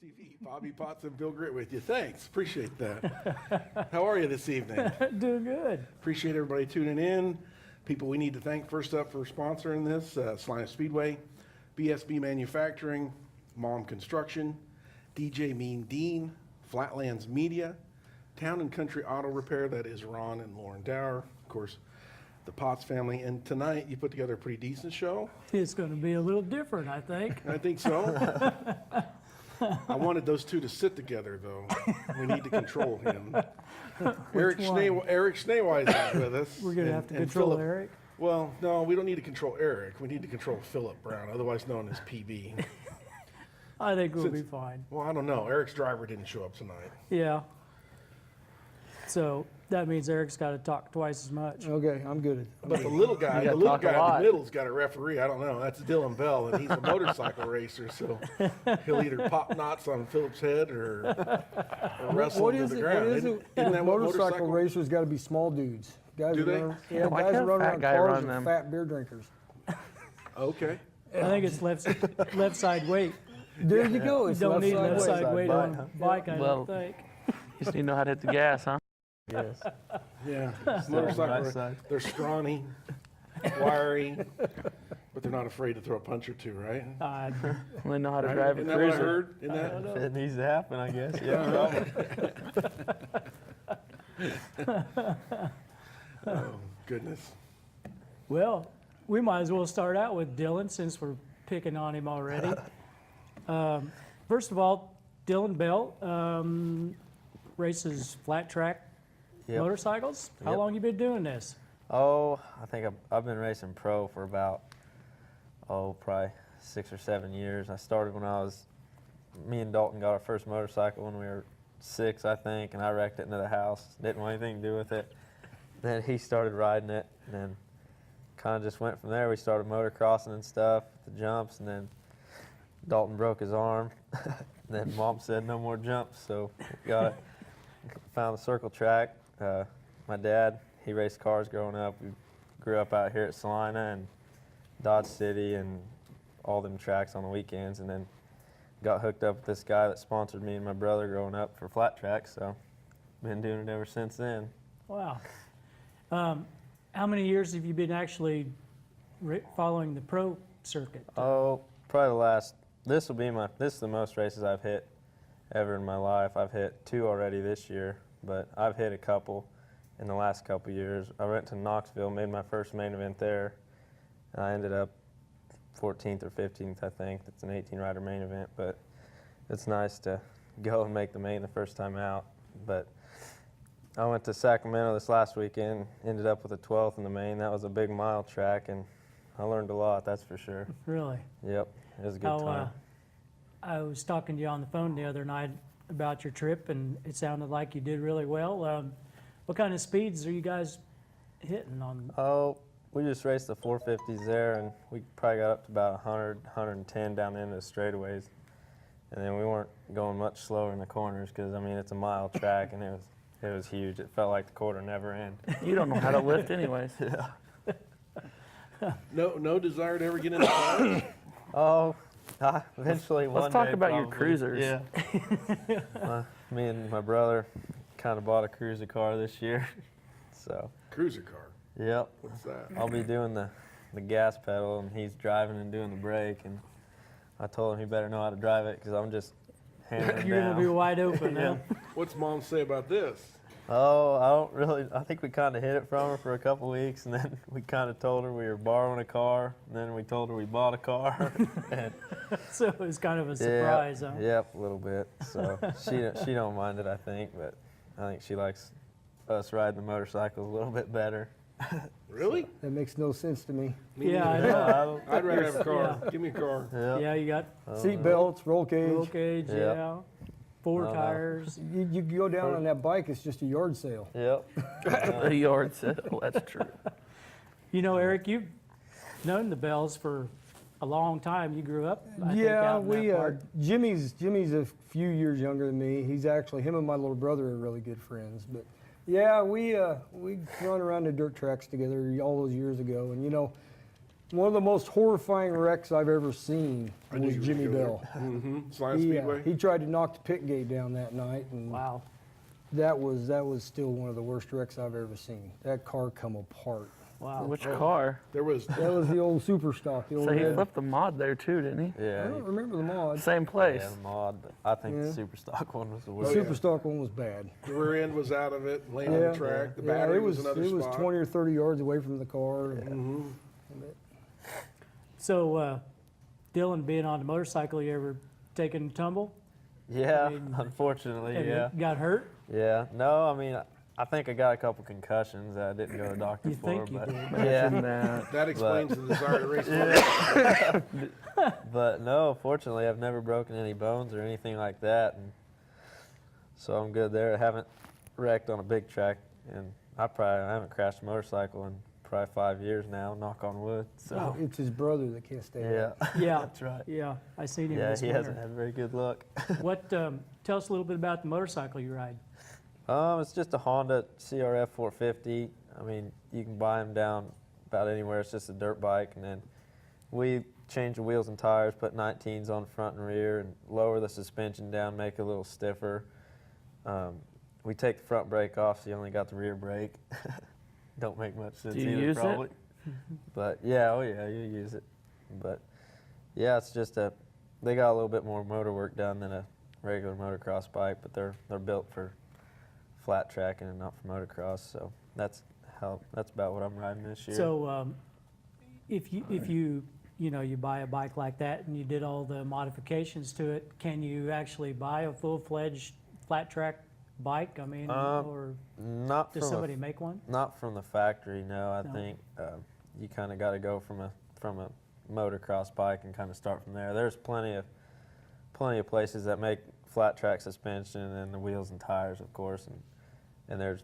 TV. Bobby Potts and Bill Grit with you. Thanks. Appreciate that. How are you this evening? Doing good. Appreciate everybody tuning in. People we need to thank first up for sponsoring this, Salina Speedway, BSB Manufacturing, Mom Construction, DJ Mean Dean, Flatlands Media, Town and Country Auto Repair, that is Ron and Lauren Dower, of course, the Potts family. And tonight you put together a pretty decent show. It's going to be a little different, I think. I think so. I wanted those two to sit together, though. We need to control him. Eric Schneewise is with us. We're going to have to control Phillip, Eric. Well, no, we don't need to control Eric. We need to control Phillip Brown, otherwise known as PB. I think we'll be fine. Well, I don't know. Eric's driver didn't show up tonight. Yeah. So that means Eric's got to talk twice as much. Okay, I'm good. But the little guy in the middle's got a referee. I don't know. That's Dylan Bell, and he's a motorcycle racer, so he'll either pop knots on Phillip's head or wrestle him to the ground. Isn't that what motorcycle racers got to be small dudes? Guys Do they? Yeah, guys that run around cars are fat beer drinkers. Okay. I think it's left side weight. There you go. You don't need left side weight on a bike, I don't think. You just need to know how to hit the gas, huh? Yes. Yeah. Motorcycle, they're scrawny, wiry, but they're not afraid to throw a punch or two, right? They know how to drive a Isn't that what I cruiser. heard? Isn't that? It needs to happen, I guess. Yeah. Oh, goodness. Well, we might as well start out with Dylan since we're picking on him already. First of all, Dylan Bell races flat track motorcycles. How long you been doing this? Oh, I think I've been racing pro for about, probably 6 or 7 years. I started when me and Dalton got our first motorcycle when we were 6, I think, and I wrecked it into the house. Didn't want anything to do with it. Then he started riding it, and then kind of just went from there. We started motocrossing and stuff, the jumps, and then Dalton broke his arm. Then Mom said no more jumps, so we got it. Found the circle track. My dad, he raced cars growing up. We grew up out here at Salina and Dodge City and all them tracks on the weekends, and then got hooked up with this guy that sponsored me and my brother growing up for flat tracks, so been doing it ever since then. Wow. How many years have you been actually following the pro circuit? Oh, probably this is the most races I've hit ever in my life. I've hit 2 already this year, but I've hit a couple in the last couple years. I went to Knoxville, made my first main event there, and I ended up 14th or 15th, I think. It's an 18-rider main event, but it's nice to go and make the main the first time out. But I went to Sacramento this last weekend, ended up with a 12th in the main. That was a big mile track, and I learned a lot, that's for sure. Really? Yep, it was a good time. I was talking to you on the phone the other night about your trip, and it sounded like you did really well. What kind of speeds are you guys hitting on? Oh, we just raced the 450s there, and we probably got up to about 100, 110 down the end of the straightaways. And then we weren't going much slower in the corners because, I mean, it's a mile track, and it was huge. It felt like the quarter never ended. You don't know how to lift anyways. Yeah. No desire to ever get in the car? Oh, eventually one day. Let's talk about probably. your cruisers. Yeah. Me and my brother kind of bought a cruiser car this year. So. Cruiser car? Yep. What's that? I'll be doing the gas pedal, and he's driving and doing the brake, and I told him he better know how to drive it because I'm just hammering You're down. going to be wide open, huh? What's Mom say about this? Oh, I think we kind of hid it from her for a couple weeks, and then we kind of told her we were borrowing a car, and then we told her we bought a car. And So it was kind of a surprise, huh? Yep, a little bit. So she don't mind it, I think, but I think she likes us riding the motorcycles a little bit better. Really? That makes no sense to me. Yeah, I know. I'd rather have a car. Yeah. Give me a car. Yep. Yeah, you got Seat belts, roll cage. roll cage, Yep. yeah. 4 tires. You go down on that bike, it's just a yard sale. Yep. The yard sale, that's true. You know, Eric, you've known the Bells for a long time. You grew up, I think, Yeah, out in that part. Jimmy's a few years younger than me. He's actually, him and my little brother are really good friends. But yeah, we run around the dirt tracks together all those years ago. And you know, One of the most horrifying wrecks I've ever seen I knew was you were Jimmy gonna go Bell. there. Slime He, Speedway. he tried to knock the pit gate down that night, and Wow. that was still one of the worst wrecks I've ever seen. That car come apart. Wow. Which Oh. car? There was That was the old super stock. The old So he red. flipped the mod there too, didn't he? I Yeah. don't remember the mod. Same place. Yeah, the mod. But I think Yeah. the super stock one was the The worst. super stock one was bad. the rear end was out of it, laying on Yeah. the track. The Yeah, battery it was another it was spot. 20 or 30 yards away from the car. So, Dylan, being on the motorcycle, you ever taken a tumble? Yeah, mean, unfortunately, Have you yeah. got hurt? Yeah. No, I mean, I think I got a couple concussions that I didn't go to the doctor You for. think you but did. Imagine yeah. that. That explains the desire to race. But no, fortunately, I've never broken any bones or anything like that, and so I'm good there. I haven't wrecked on a big track, and I haven't crashed a motorcycle in probably 5 years now. Knock on wood. So It's his brother that can't stay yeah, out. Yeah. that's right. Yeah, I seen him Yeah, this he winter. hasn't had very good luck. What? Tell us a little bit about the motorcycle you ride. It's just a Honda CRF 450. I mean, you can buy them down about anywhere. It's just a dirt bike, and then we change the wheels and tires, put 19s on front and rear, and lower the suspension down, make it a little stiffer. We take the front brake off, so you only got the rear brake. Don't make much sense Do you either, use it? probably. But yeah, oh yeah, you use it. But yeah, it's just they got a little bit more motor work done than a regular motocross bike, but they're built for flat tracking and not for motocross. So that's about what I'm riding this year. So, if you you buy a bike like that and you did all the modifications to it, can you actually buy a full-fledged flat track bike? I mean, or not does from somebody make one? not from the factory. No, I No. think you kind of got to go from a motocross bike and kind of start from there. There's plenty of places that make flat track suspension and the wheels and tires, of course, and there's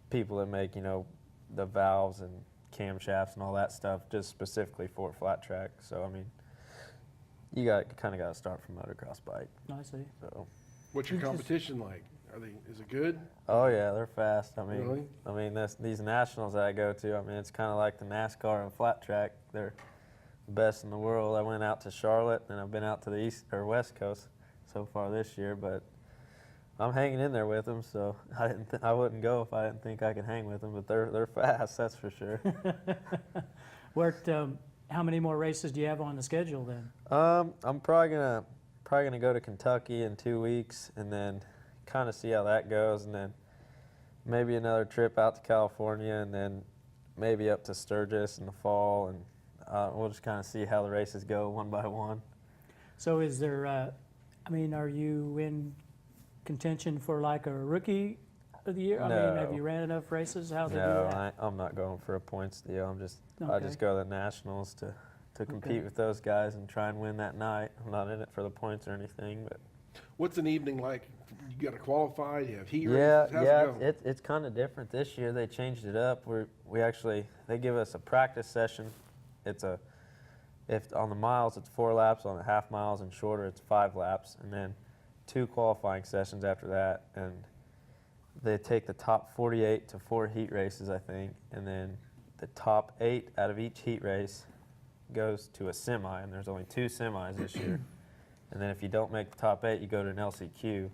people that make the valves and camshafts and all that stuff just specifically for flat track. So I mean, you kind of got to start from motocross bike. I see. So. What's your competition like? Is it good? Oh yeah, they're fast. I mean, Really? these nationals that I go to. I mean, it's kind of like the NASCAR and flat track. They're the best in the world. I went out to Charlotte, and I've been out to the east or west coast so far this year, but I'm hanging in there with them. So I wouldn't go if I didn't think I could hang with them. But they're fast, that's for sure. How many more races do you have on the schedule then? I'm probably gonna go to Kentucky in 2 weeks, and then kind of see how that goes, and then maybe another trip out to California, and then maybe up to Sturgis in the fall, and we'll just kind of see how the races go one by one. So is there, are you in contention for like a rookie of the year? I mean, have No. you ran enough races? How they do No, that? I'm not going for a points deal. I Okay. just go to the nationals to compete Okay. with those guys and try and win that night. I'm not in it for the points or anything, but What's an evening like? You got to qualify. You have heat yeah, races. How's yeah, it go? it's kind of different this year. They changed it up. They give us a practice session. If on the miles it's 4 laps, on the half miles and shorter it's 5 laps, and then 2 qualifying sessions after that. And they take the top 48 to 4 heat races, I think, and then the top 8 out of each heat race goes to a semi, and there's only 2 semis this year. And then if you don't make the top 8, you go to an LCQ,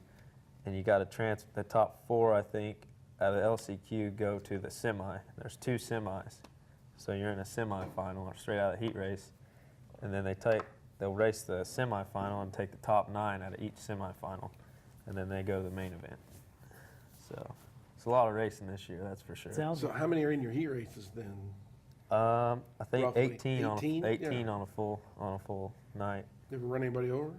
and you got to the top 4, I think, out of the LCQ go to the semi. There's 2 semis, so you're in a semifinal or straight out of the heat race, and then they'll race the semifinal and take the top 9 out of each semifinal, and then they go to the main event. So it's a lot of racing this year, that's for sure. Sounds So how many are in your heat races then? I think Roughly 18 on 18? 18 Yeah. on a full night. You ever run anybody over?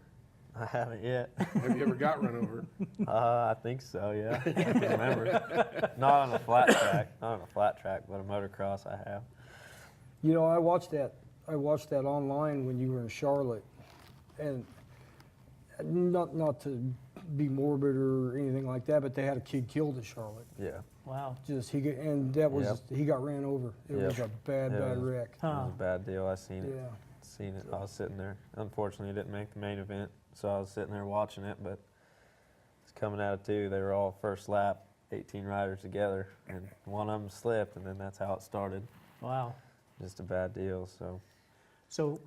I haven't yet. Have you ever got run over? I think so, yeah. I can remember. Not on a flat track, but a motocross I have. I watched that online when you were in Charlotte, and not to be morbid or anything like that, but they had a kid killed in Charlotte. Yeah. wow. He got ran over. It was a bad wreck. It was a bad deal. I seen it. Yeah. Seen it. I was sitting there. Unfortunately, it didn't make the main event, so I was sitting there watching it. But it's coming out of 2. They were all first lap, 18 riders together, and one of them slipped, and then that's how it started. Wow. Just a bad deal. So So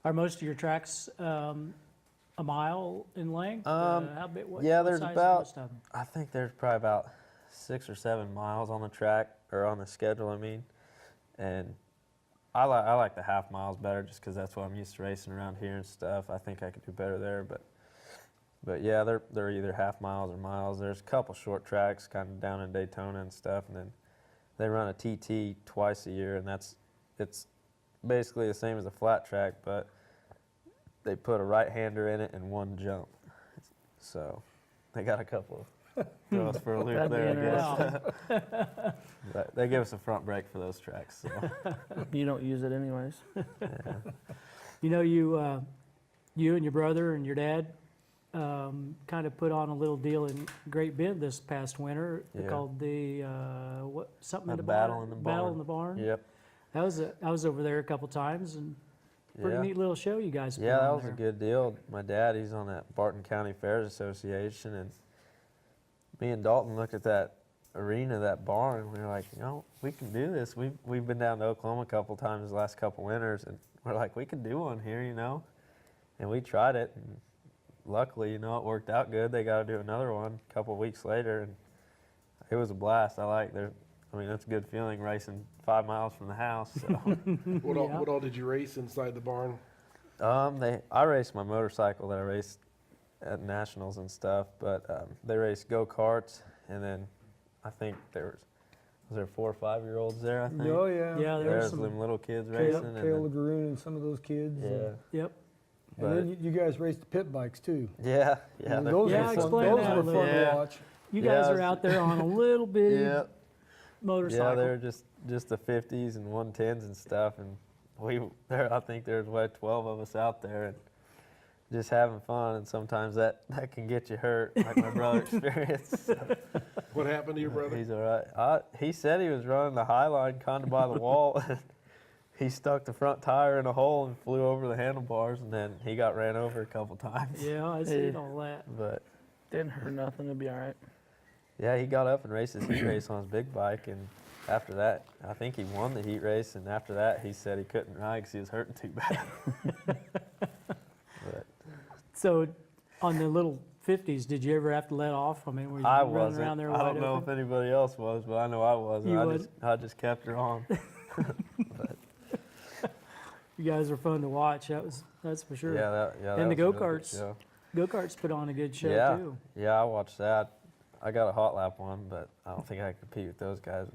are most of your tracks a mile in length? How big? yeah, what there's size are about- most of them? I think there's probably about 6 or 7 miles on the track, or on the schedule, I mean. And I like the half miles better just because that's what I'm used to racing around here and stuff. I think I could do better there, but yeah, they're either half miles or miles. There's a couple short tracks kind of down in Daytona and stuff, and then they run a TT twice a year, and it's basically the same as a flat track, but they put a right-hander in it and one jump. So they got a couple of throw us for a loop That'd be there, I guess. Wow. But they give us a front brake for those tracks. So. You don't use it anyways. Yeah. You know, you and your brother and your dad kind of put on a little deal in Great Bend this past winter Yeah. called the something in The the Battle barn? in the Battle Barn. in the Barn. Yep. I was over there a couple times, and pretty Yeah. neat little show you guys put Yeah, that on was there. a good deal. My dad, he's on that Barton County Fairs Association, and me and Dalton looked at that arena, that barn, and we were like, you know, we can do this. We've been down to Oklahoma a couple times the last couple winters, and we're like, we can do one here, you know. And we tried it, and luckily, you know, it worked out good. They got to do another one a couple weeks later, and it was a blast. I mean, that's a good feeling racing 5 miles from the house. So. What all did you race inside the barn? I raced my motorcycle that I raced at nationals and stuff, but they raced go-karts, and then I think was there 4 or 5-year-olds there, I think? Oh, yeah. Yeah, there There's was some. them little kids Kale, racing. Kale And Lagroon and some of those kids. then, Yep. And then you guys raced the pit bikes too. yeah. And they're- those Yeah, were fun. explain Those that a were little fun bit. to watch. You Yeah, guys I are was- out there on a little bitty Yeah. motorcycle. Yeah, they're just the 50s and 110s and stuff, and I think there's like 12 of us out there and just having fun, and sometimes that can get you hurt, like my brother experienced. What happened to your brother? He's all right. He said he was running the high line kind of by the wall. And he stuck the front tire in a hole and flew over the handlebars, and then he got ran over a couple times. Yeah, I seen all that. But Didn't hurt nothing. It'll be all right. yeah, he got up and raced his heat race on his big bike, and after that, I think he won the heat race, and after that, he said he couldn't ride because he was hurting too bad. But So, on the little 50s, did you ever have to let off? I mean, were you I running wasn't. around there I wide don't know open? if anybody else was, but I know I wasn't. You I just kept her on. You guys were fun to watch. That's for sure. Yeah, that And the was a real good go-karts. show. Go-karts put on a good show Yeah. too. Yeah, I watched that. I got a hot lap one, but I don't think I can compete with those guys.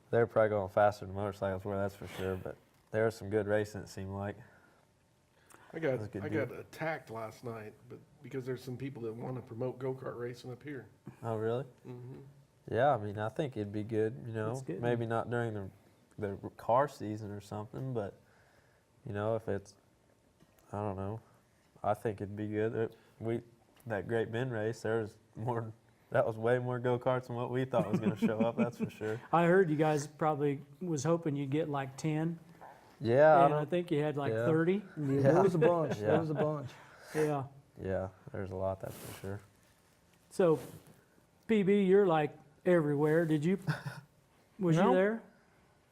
They're probably going faster than motorcycles were, that's for sure. But there was some good racing, it seemed like. I got That's a good I deal. got attacked last night, but because there's some people that want to promote go-kart racing up here. Oh, really? Mm-hmm. Yeah, I mean, I think it'd be good, you know. That's good. Maybe not during the car season or something, but, you know, if it's, I don't know. I think it'd be good. That Great Bend race, that was way more go-karts than what we thought was going to show up, that's for sure. I heard you guys probably was hoping you'd get like 10, Yeah, and I think you had like yeah. 30. Yeah, there was a bunch. Yeah. There was a bunch. Yeah. yeah, there's a lot, that's for sure. So, PB, you're like everywhere. Was you No. there?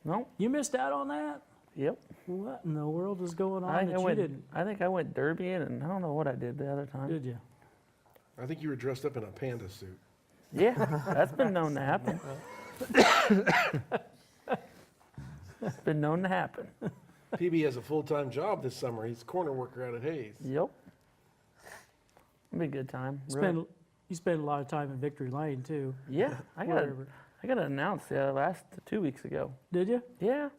No. You missed out on that? Yep. What in the world is going on I think that I you went. didn't? I think I went derbying, and I don't know what I did the other time. Did you? I think you were dressed up in a panda suit. Yeah, that's been known to happen. It's been known to happen. PB has a full-time job this summer. He's a corner worker out at Hayes. Yep. It'll be a good time. You spend a lot of time in Victory Lane too. Yeah, I got Wherever. it announced last 2 weeks ago. Did you? Yeah.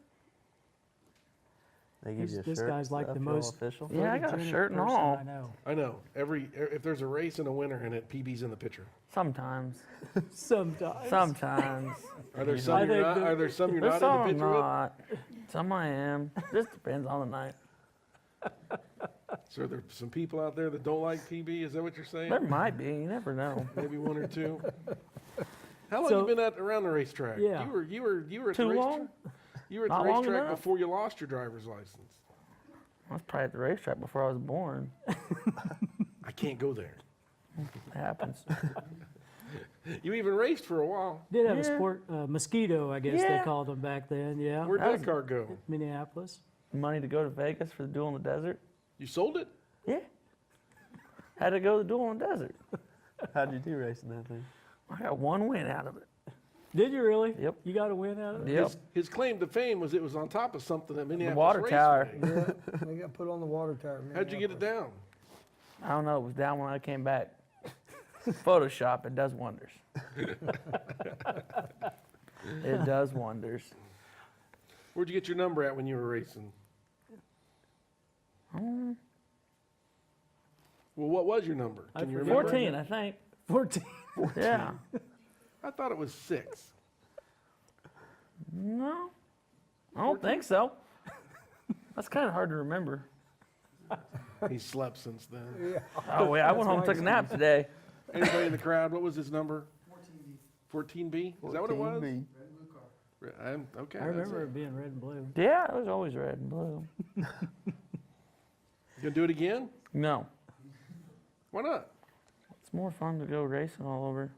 They give you a This shirt guy's and like stuff, the you're all most official. Yeah, I got a photogenic shirt and person all. I know. I know. If there's a race in the winter in it, PB's in the picture. Sometimes. Sometimes. Sometimes. Are there I some you're think not? the- Are there some you're There's not in some the I'm picture with? not. Some I am. Just depends on the night. So are there some people out there that don't like PB? Is that what you're saying? There might be. You never know. Maybe one or two. How long So- you been around the racetrack? Yeah. You were at Too the long? racetrack. You were at Not the long racetrack enough. before you lost your driver's license. I was probably at the racetrack before I was born. I can't go there. It happens. You even raced for a while. Did have a Yeah. sport mosquito, I guess they Yeah. called them back then. Yeah. Where'd That that was- car go? Minneapolis. money to go to Vegas for the duel in the desert. You sold it? Yeah. Had to go to the duel in the desert. How'd you do racing that thing? I got one win out of it. Did you really? Yep. You got a win out of it? Yep. His claim to fame was it was on top of something at Minneapolis water Raceway. tower. Yeah, they got put on the water tower. How'd you get it down? I don't know. It was down when I came back. Photoshop, it does wonders. It does wonders. Where'd you get your number at when you were racing? Well, what was your number? I Can you forget. remember? 14, I think. 14. Yeah. I thought it was 6. No, I don't think so. That's kind of hard to remember. He slept since then. Yeah. Oh, yeah, I went That's home my and took a nap today. Anybody in the crowd, what was his number? 14B. Is that what it was? 14B. Okay. I remember it being red and blue. Yeah, it was always red and blue. You gonna do it again? No, Why not? it's more fun to go racing all over.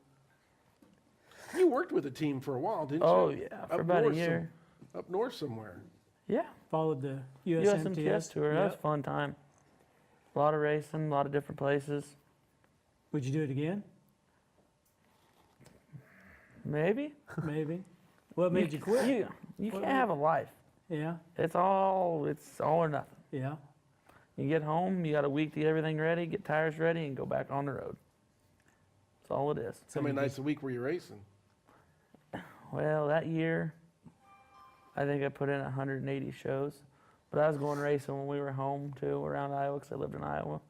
You worked with a team for a while, didn't you? Oh, yeah, for Up about a north year. Up north somewhere. Yeah, Followed the USMTS USMTS tour. That was a Yep. fun time. A lot of racing, a lot of different places. Would you do it again? Maybe. Maybe. What made you quit? You What can't have a life. Yeah, It's all or nothing. yeah. You get home, you got a week to get everything ready, get tires ready, and go back on the road. That's all it is. How many nights a week were you racing? Well, that year, I think I put in 180 shows. But I was going racing when we were home, too, around Iowa, because I lived in Iowa.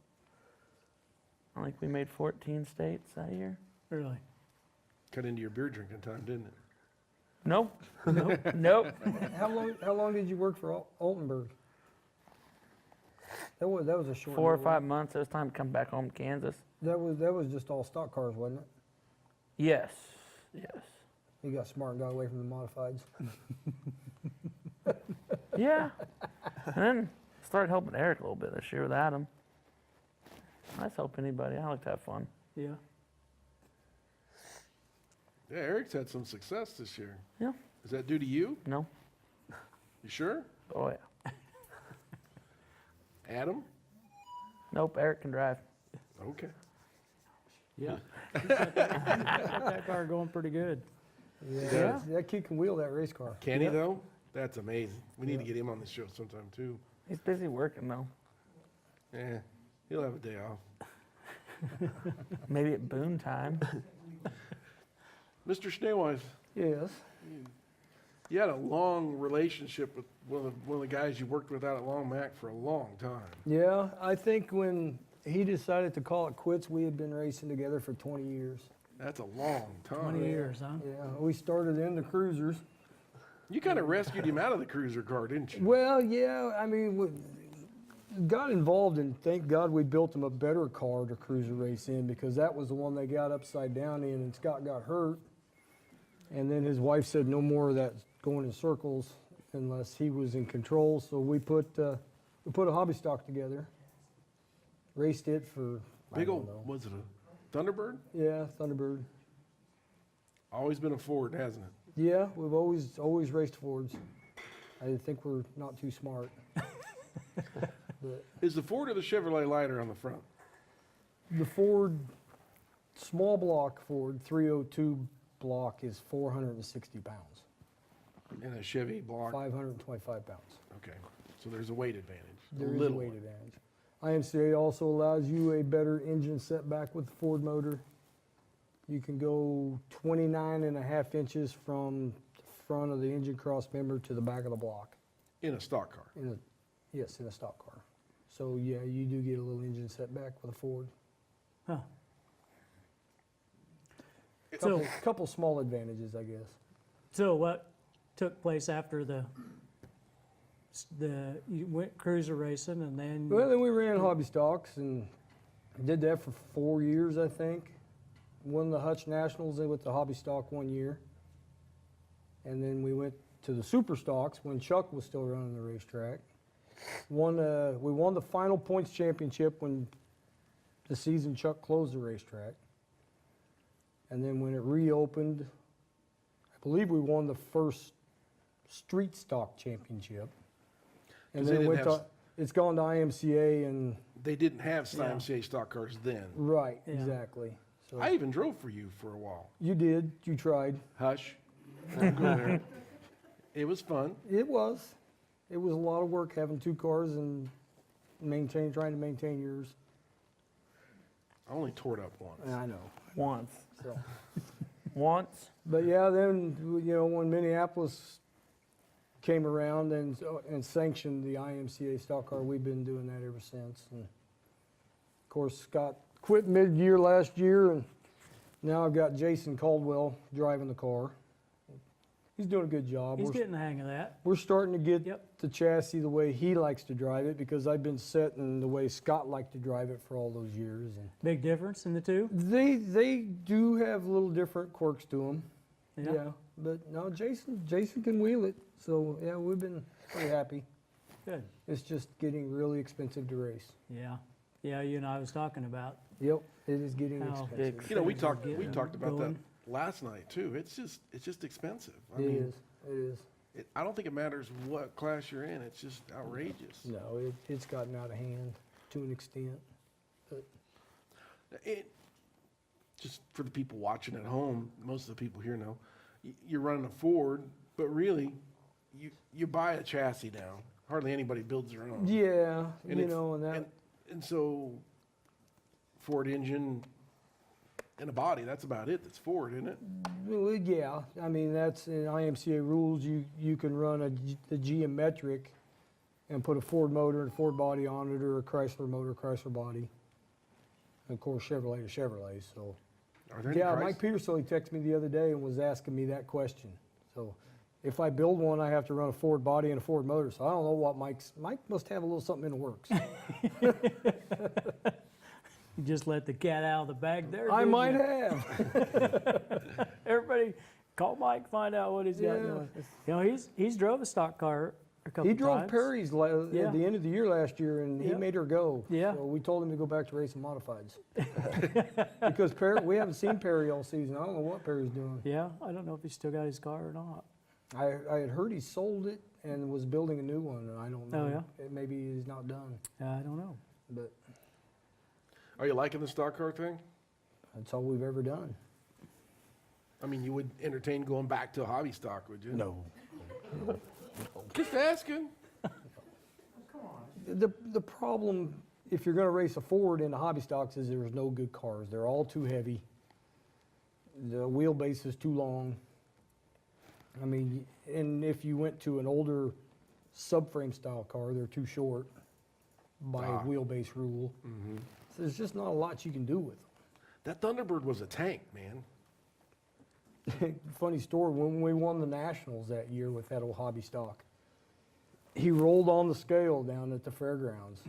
I think we made 14 states that year. Really? Cut into your beer drinking time, didn't it? Nope. Nope. How long did you work for Altenburg? That was a short. 4 or deal, 5 months. It was time to come back home to Kansas. That was just all stock cars, wasn't it? Yes. Yes. You got smart and got away from the modifieds. Yeah. And then started helping Eric a little bit this year with Adam. I just help anybody. I like to have fun. Yeah. Yeah, Eric's had some success this year. Yeah. Is that due to you? No? You sure? Oh, yeah. Adam? Nope, Eric can drive. Okay. Yeah. Got that car going pretty good. Yeah. That kid can wheel that race car. Can he though? That's amazing. We need to get him on the show sometime too. He's busy working, though. Yeah, he'll have a day off. Maybe at Boone time. Mr. Schneeweiss, Yes. you had a long relationship with one of the guys you worked with out at Long Mac for a long time. Yeah, I think when he decided to call it quits, we had been racing together for 20 years. That's a long time. 20 years, huh? Yeah, we started in the cruisers. You kind of rescued him out of the cruiser car, didn't you? Well, yeah, I mean, we got involved, and thank God we built him a better car to cruiser race in, because that was the one they got upside down in, and Scott got hurt. And then his wife said no more of that going in circles unless he was in control. So we put a hobby stock together, raced it for I Big don't old, know. was it a Thunderbird? Yeah, Thunderbird. Always been a Ford, hasn't it? Yeah, we've always raced Fords. I think we're not too smart. But Is the Ford or the Chevrolet lighter on the front? the Ford, small block Ford 302 block is 460 pounds, And a Chevy block? 525 pounds. Okay, so there's a weight advantage. There is a little weight one. advantage. IMCA also allows you a better engine setback with the Ford motor. You can go 29.5 inches from the front of the engine cross member to the back of the block. In a stock car. In a stock car. So yeah, you do get a little engine setback with a Ford. Huh. Couple, So, couple small advantages, I guess. so what took place after you went cruiser racing and then? Well, then we ran hobby stocks and did that for 4 years, I think. Won the Hutch Nationals with the hobby stock 1 year. And then we went to the super stocks when Chuck was still running the racetrack. We won the final points championship when the season Chuck closed the racetrack. And then when it reopened, I believe we won the first street stock championship. And 'Cause they then it didn't went have to, it's gone to IMCA and, They didn't have Yeah. IMCA stock cars then. right, Yeah. exactly. So I even drove for you for a while. you did, you tried. Hush. Don't go there. It was fun. It was a lot of work having 2 cars and trying to maintain yours. I only tore it up once. I know. Once. So. Once. But yeah, then, when Minneapolis came around and sanctioned the IMCA stock car, we've been doing that ever since. And of course, Scott quit mid-year last year, and now I've got Jason Caldwell driving the car. He's doing a good job. He's getting the hang of that. We're starting to get Yep. the chassis the way he likes to drive it, because I've been set in the way Scott liked to drive it for all those years. And Big difference in the two? they do have little different quirks to them. Yeah. Yeah, but no, Jason can wheel it. So yeah, we've been pretty happy. Good. It's just getting really expensive to race. Yeah. Yeah, you and I was talking about Yep, it is getting how expensive. You know, we things talked are we getting talked about going. that last night too. It's just expensive. I It mean, is. It is. I don't think it matters what class you're in. It's just outrageous. No, it's gotten out of hand to an extent. It, just for the people watching at home, most of the people here know, you're running a Ford, but really, you buy a chassis now. Hardly anybody builds their own. Yeah, And you it's- know, and that. And so, Ford engine and a body, that's about it. That's Ford, isn't it? Well, yeah, I mean, that's in IMCA rules. You can run the geometric and put a Ford motor and Ford body on it, or a Chrysler motor, Chrysler body. And of course, Chevrolet to Chevrolet. So Are there any yeah, price- Mike Peterson texted me the other day and was asking me that question. So if I build one, I have to run a Ford body and a Ford motor. So I don't know what Mike must have a little something in the works. You just let the cat out of the bag there. I didn't might you? have. Everybody, call Mike, find out what he's got Yeah. going. You know, he's drove a stock car a couple He drove times. Perry's Yeah. at the end of the year last year, and he Yep. made her go. Yeah. So we told him to go back to racing modifieds. Because we haven't seen Perry all season. I don't know what Perry's doing. Yeah, I don't know if he's still got his car or not. I had heard he sold it and was building a new one, and I don't know. Oh, yeah? Maybe he's not done, I don't know. but Are you liking the stock car thing? that's all we've ever done. I mean, you would entertain going back to a hobby stock, would you? No. Just asking. The problem, if you're going to race a Ford in the hobby stocks, is there's no good cars. They're all too heavy. The wheelbase is too long. I mean, and if you went to an older subframe style car, they're too short by Ah. wheelbase rule. So there's just not a lot you can do with That Thunderbird was a tank, man. them. Funny story, when we won the Nationals that year with that old hobby stock, he rolled on the scale down at the fairgrounds,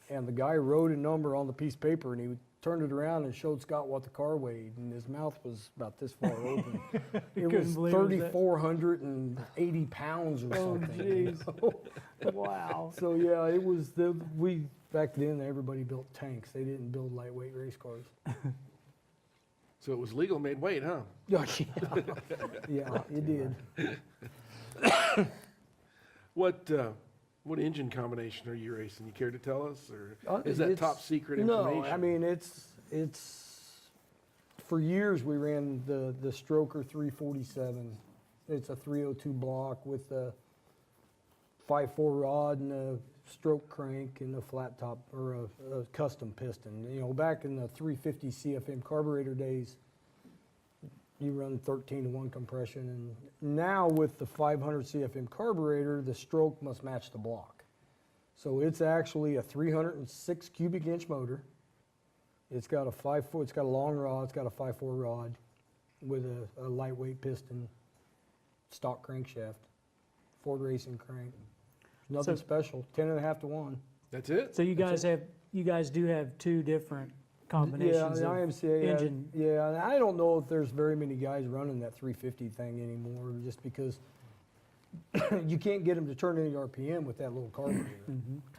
and the guy wrote a number on the piece of paper, and he turned it around and showed Scott what the car weighed, and his mouth was about this far open. It couldn't was believe it was that- 3,480 pounds or Oh, something. jeez. Wow. So yeah, it was back then everybody built tanks. They didn't build lightweight race cars. So it was legal made weight, huh? Yeah, it did. What engine combination are you racing? You care to tell us, or is that It's- top secret information? No, I mean it's for years we ran the Stroker 347. It's a 302 block with a 5.4 rod and a stroke crank and a flat top or a custom piston. You know, back in the 350 CFM carburetor days, you run 13-to-1 compression, and now with the 500 CFM carburetor, the stroke must match the block. So it's actually a 306 cubic inch motor. It's got a 5.4, it's got a long rod, it's got a 5.4 rod with a lightweight piston, stock crankshaft, Ford racing crank. Nothing So- special, 10.5-to-1. That's it. So you guys do have two different combinations Yeah, the of IMCA, engine. yeah, and I don't know if there's very many guys running that 350 thing anymore, just because you can't get them to turn any RPM with that little carburetor.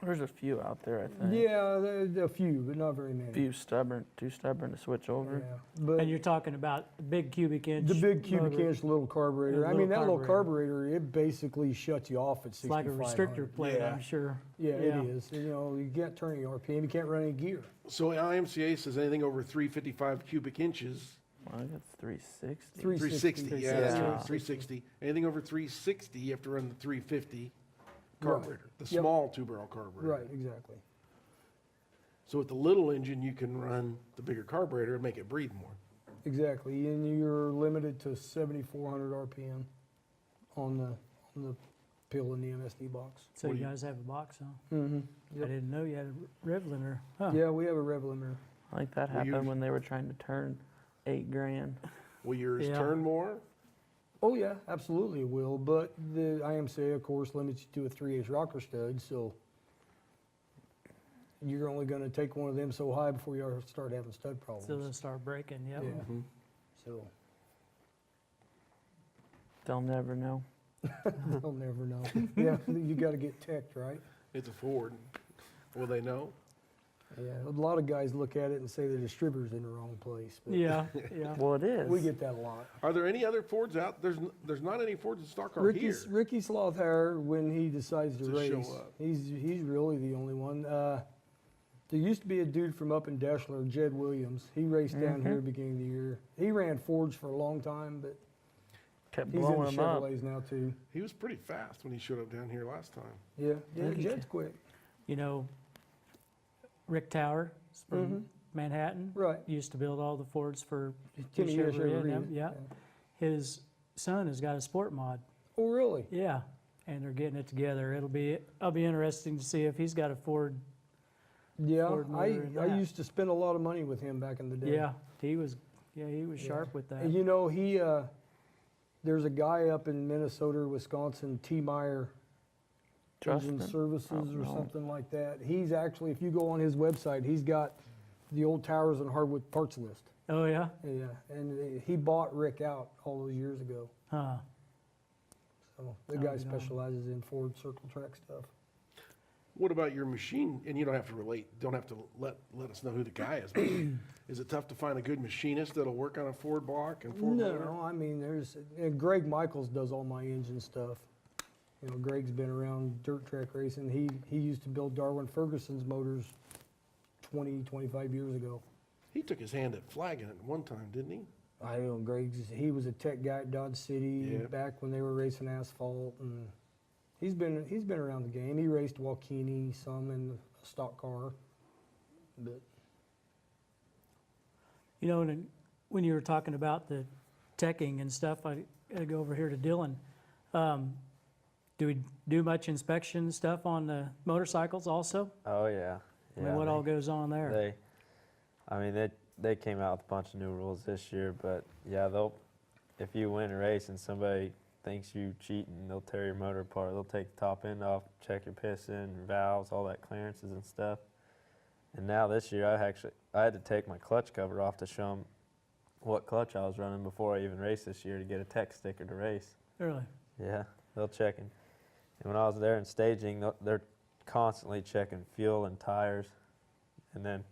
There's a few out there, I think. Yeah, there's a few, but not very many. Too stubborn to switch over. Yeah, but And you're talking about the big cubic inch. the big cubic motor. inch little carburetor. Yeah, I mean, that little little carburetor, it basically shuts you off at It's like a 6,500. restrictor plate, Yeah. I'm sure. Yeah, Yeah. it is. You know, you can't turn any RPM, you can't run any gear. So IMCA says anything over 355 cubic inches, Well, I got 360. 360, yeah, that's Yeah. right, 360. Anything over 360, you have to run the 350 carburetor, the Yep. small two-barrel carburetor. Right, exactly. So with the little engine, you can run the bigger carburetor and make it breathe more. Exactly, and you're limited to 7,400 RPM on the pill in the MSD box. So What you do you- guys have a box, huh? Mm-hmm. I didn't know you had a rev limiter. Huh. Yeah, we have a rev limiter. I think that Well, happened yours- when they were trying to turn $8,000. Will yours Yeah. turn more? Oh yeah, absolutely it will, but the IMCA, of course, limits you to a 3/8 rocker stud, so you're only going to take one of them so high before you start having stud problems. So they'll start breaking, yep. Yeah. Mm-hmm. So They'll never know. they'll never know. Yeah, you got to get teched, right? It's a Ford. Will they know? Yeah, a lot of guys look at it and say the distributor's in the wrong place. But Yeah, yeah. Well, it is. we get that a lot. Are there any other Fords out? There's not any Fords in stock car Ricky here. Ricky Slothauer, when he decides to To show race, up. he's really the only one. There used to be a dude from up in Deshler, Jed Williams. He raced down here beginning of the year. He ran Fords for a long time, but Kept he's in the blowing them up. Chevrolets now too. He was pretty fast when he showed up down here last time. Yeah, yeah, Ricky Jed's quick. You know, Rick Tower from Manhattan. Right. Used to build all the Fords for Timmy Hirsch Chevrolet, every year. yeah. His son has got a sport mod. Oh, really? Yeah, and they're getting it together. I'll be interesting to see if he's got a Ford. Yeah, Ford motor in I that. used to spend a lot of money with him back in the day. Yeah, he was sharp with that. And you know, there's a guy up in Minnesota, Wisconsin, T. Meyer Engine Justin? Services Oh, or no. something like that. He's actually, if you go on his website, he's got the old Towers and Hardwood parts list. Oh yeah, Yeah, and he bought Rick out all those years ago. huh? So the Oh, guy no. specializes in Ford circle track stuff. What about your machine? And you don't have to let us know who the guy is. But is it tough to find a good machinist that'll work on a Ford block and Ford motor? No, I mean, and Greg Michaels does all my engine stuff. You know, Greg's been around dirt track racing. He used to build Darwin Ferguson's motors 20, 25 years ago. He took his hand at flagging it one time, didn't he? I know he was a tech guy at Dodge City Yeah. back when they were racing asphalt, and he's been around the game. He raced Walkini some in a stock car, but You know, and when you were talking about the teching and stuff, I gotta go over here to Dylan. Do we do much inspection stuff on the motorcycles also? Oh yeah. I mean, what all goes on there? They came out with a bunch of new rules this year, but yeah, if you win a race and somebody thinks you cheating, they'll tear your motor apart. They'll take the top end off, check your piston, valves, all that clearances and stuff. And now this year, I had to take my clutch cover off to show them what clutch I was running before I even raced this year to get a tech sticker to race. Really? Yeah, they'll check. And when I was there in staging, they're constantly checking fuel and tires. And then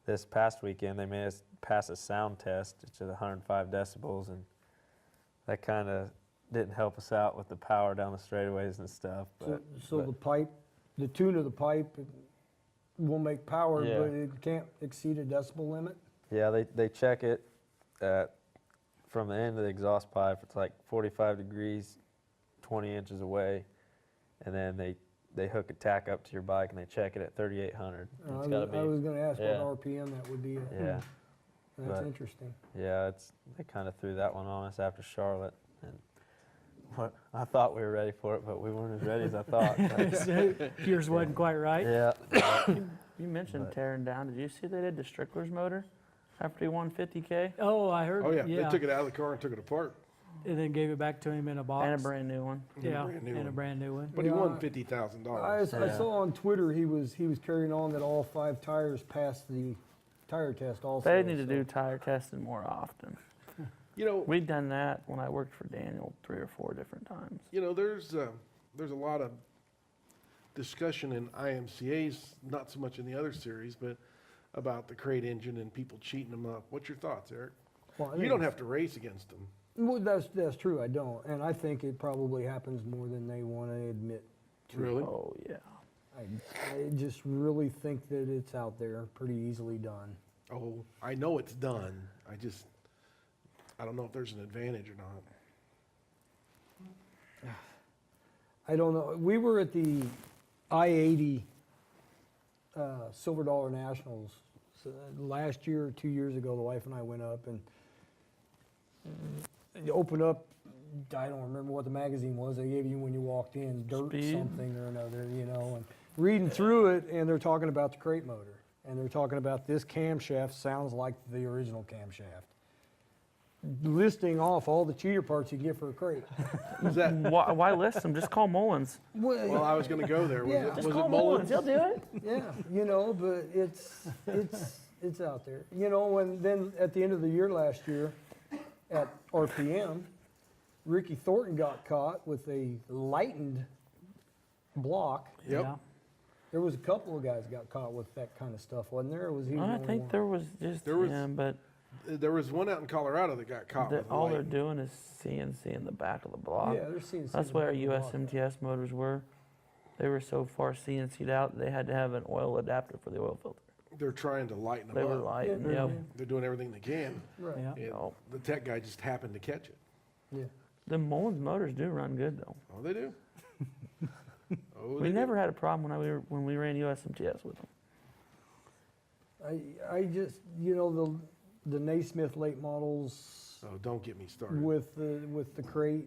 this past weekend, they made us pass a sound test, which is 105 decibels, and that kind of didn't help us out with the power down the straightaways and stuff. so the pipe, the tune of the pipe will make power, Yeah. but it can't exceed a decibel limit. Yeah, they check it from the end of the exhaust pipe. It's like 45 degrees, 20 inches away, and then they hook a tack up to your bike and they check it at 3,800. It's gotta be. I was going to ask yeah. what RPM that would be at. Yeah, That's but- interesting. yeah. They kind of threw that one on us after Charlotte, and I thought we were ready for it, but we weren't as ready as I thought. But, Yours wasn't quite right? yeah, You mentioned But- tearing down. Did you see they did the Strickler's motor after he won 50K? Oh, I heard. Oh yeah, they took it out of the car and took it apart. And then gave it back to him in a box. And a brand new one. Yeah, brand new and a one. brand new one. But he Yeah. won $50,000. I Yeah. saw on Twitter he was carrying on that all 5 tires passed the tire test also. They need to so- do tire testing more often. You know, We've done that when I worked for Daniel 3 or 4 different times. there's a lot of discussion in IMCAs, not so much in the other series, but about the crate engine and people cheating them up. What's your thoughts, Eric? Well, I You think don't have to race against them. Well, that's true. I don't, and I think it probably happens more than they want to admit to. Really? Oh, yeah. I just really think that it's out there, pretty easily done. Oh, I know it's done. I don't know if there's an advantage or not. I don't know. We were at the I-80 Silver Dollar Nationals last year or 2 years ago. The wife and I went up and you opened up. I don't remember what the magazine was they gave you when you walked in, Dirt Speed. something or another, and reading through it, and they're talking about the crate motor, and they're talking about this camshaft sounds like the original camshaft, listing off all the cheater parts you get for a crate. Is that? Why list them? Just call Mullins. Well, I was going to go there. Was Yeah. it, Just was Call it Mullins? He'll do it. Yeah, but it's out there. And then at the end of the year last year at RPM, Ricky Thornton got caught with a lightened block. Yep. Yeah. There was a couple of guys got caught with that kind of stuff, wasn't there? Or was he the I only think one? there was just There was- him, but There was one out in Colorado that got caught with all they're light. doing is CNC in the back of the block. Yeah, they're seeing. That's where our USMTS motors were. They were so far CNC'd out, they had to have an oil adapter for the oil filter. They're trying to lighten They them were up. light, Yeah, yep. They're doing everything they can. Right. Yeah. And Oh. the tech guy just happened to catch it. Yeah. The Mullins motors do run good though. Oh, they do. Oh, We they never had a problem when we ran USMTS with them. I just the Naismith late models. do. Oh, don't get me started. with the crate.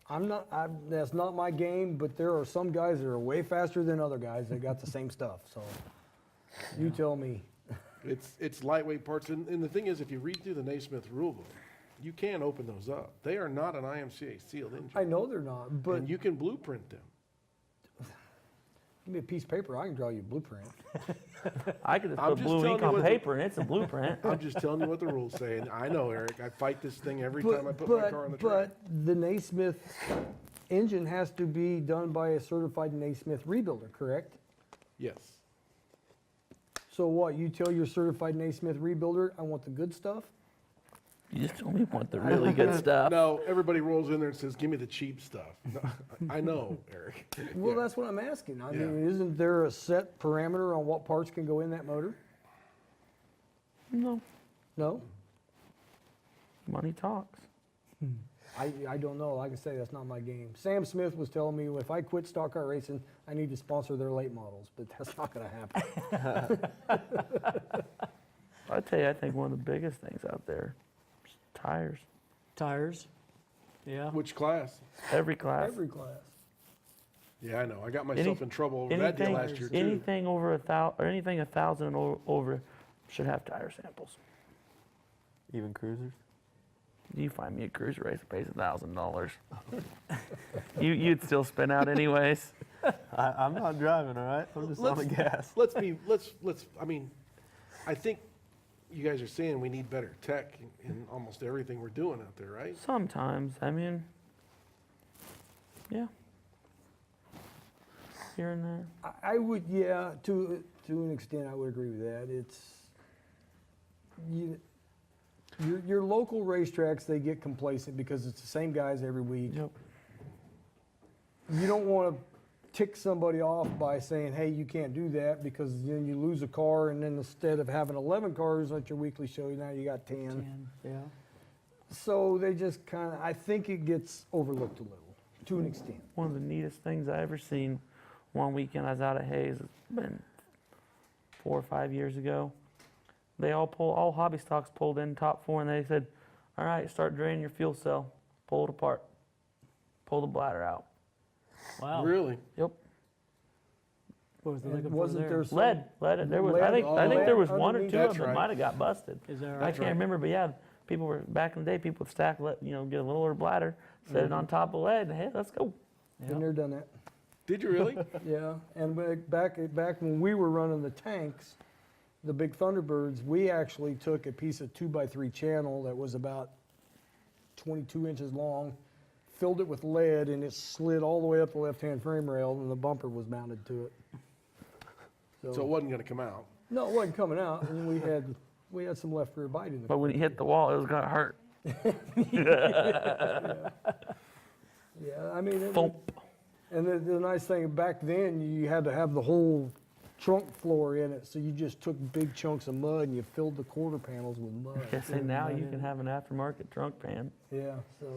That's not my game, but there are some guys that are way faster than other guys that got the same stuff. So you tell me. It's lightweight parts, and the thing is, if you read through the Naismith rulebook, you can open those up. They are not an IMCA sealed engine. I know they're not, but And you can blueprint them. give me a piece of paper, I can draw you a blueprint. I could just I'm put just blue telling ink you on what the- paper and it's a blueprint. I'm just telling you what the rules say, and I know, Eric. I fight this thing every time I put my car on the track. But the Naismith engine has to be done by a certified Naismith rebuilder, correct? Yes. So what, you tell your certified Naismith rebuilder, I want the good stuff? You just only want the really good stuff. No, everybody rolls in there and says, "Give me the cheap stuff." No, I know, Eric. Well, Yeah. that's what I'm asking. I Yeah. mean, isn't there a set parameter on what parts can go in that motor? No, No? money talks. I don't know. Like I say, that's not my game. Sam Smith was telling me if I quit stock car racing, I need to sponsor their late models, but that's not going to happen. I tell you, I think one of the biggest things out there is tires. Tires. Yeah. Which class? Every class. Every class. Yeah, I know. I got myself in trouble over that anything, deal last year too. anything over 1,000 or anything 1,000 over should have tire samples. Even cruisers? You find me a cruiser race that pays $1,000. You'd still spin out anyways. I'm not driving, all right? I'm just on the gas. Let's. I mean, I think you guys are saying we need better tech in almost everything we're doing out there, right? Sometimes, I mean, yeah. Here and there. I would, yeah, to an extent, I would agree with that. Your local racetracks, they get complacent because it's the same guys every week. Yep. You don't want to tick somebody off by saying, hey, you can't do that, because then you lose a car, and then instead of having 11 cars at your weekly show, now you got 10. 10, yeah. So they just kind of, I think it gets overlooked a little, to an extent. One of the neatest things I ever seen one weekend I was out at Hayes, it's been 4 or 5 years ago. They all hobby stocks pulled in top 4, and they said, all right, start draining your fuel cell, pull it apart, pull the bladder out. Wow. Really? Yep. What was they And looking for wasn't there? there some- Lead. There was. I Lead, think there was lead one or underneath. two of That's them right. might have got busted. Is that I right? can't remember, but yeah, people were back in the day. People would stack, get a little older bladder, set it on top of lead, and hey, let's go. Been there, done that. Did you really? Yeah, and back when we were running the tanks, the big Thunderbirds, we actually took a piece of 2x3 channel that was about 22 inches long, filled it with lead, and it slid all the way up the left-hand frame rail, and the bumper was mounted to it. So it wasn't gonna come out. No, it wasn't coming out, and we had some left rear bite in the But when you hit the wall, it was gonna hurt. Yeah, I mean, Thump. and the nice thing, back then, you had to have the whole trunk floor in it, so you just took big chunks of mud and you filled the quarter panels with mud. I say now you can have an aftermarket trunk pan. Yeah, so,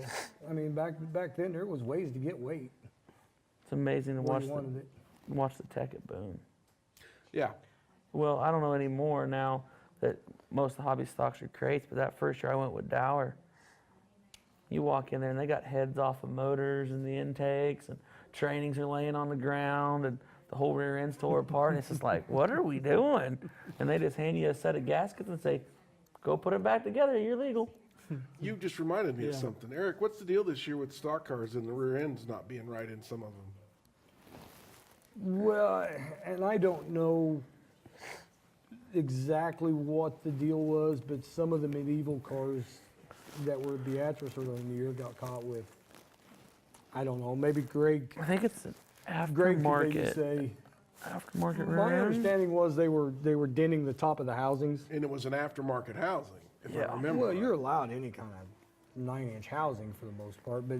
I mean, back then, there was ways to get weight It's amazing to where watch you wanted it. watch the tech at Boone. Yeah. Well, I don't know anymore now that most of the hobby stocks are crates, but that first year I went with Dower. You walk in there and they got heads off of motors and the intakes, and trainings are laying on the ground, and the whole rear end's tore apart. And it's just like, what are we doing? And they just hand you a set of gaskets and say, go put it back together, you're legal. You just reminded me of Yeah. something. Eric, what's the deal this year with stock cars and the rear ends not being right in some of them? Well, and I don't know exactly what the deal was, but some of the medieval cars that were Beatrice earlier in the year got caught with, I don't know, maybe Greg I think it's an could maybe aftermarket. say. Aftermarket My rear end? understanding was they were denting the top of the housings. And it was an aftermarket housing, if Yeah. I remember Well, you're right. allowed any kind of 9-inch housing for the most part, but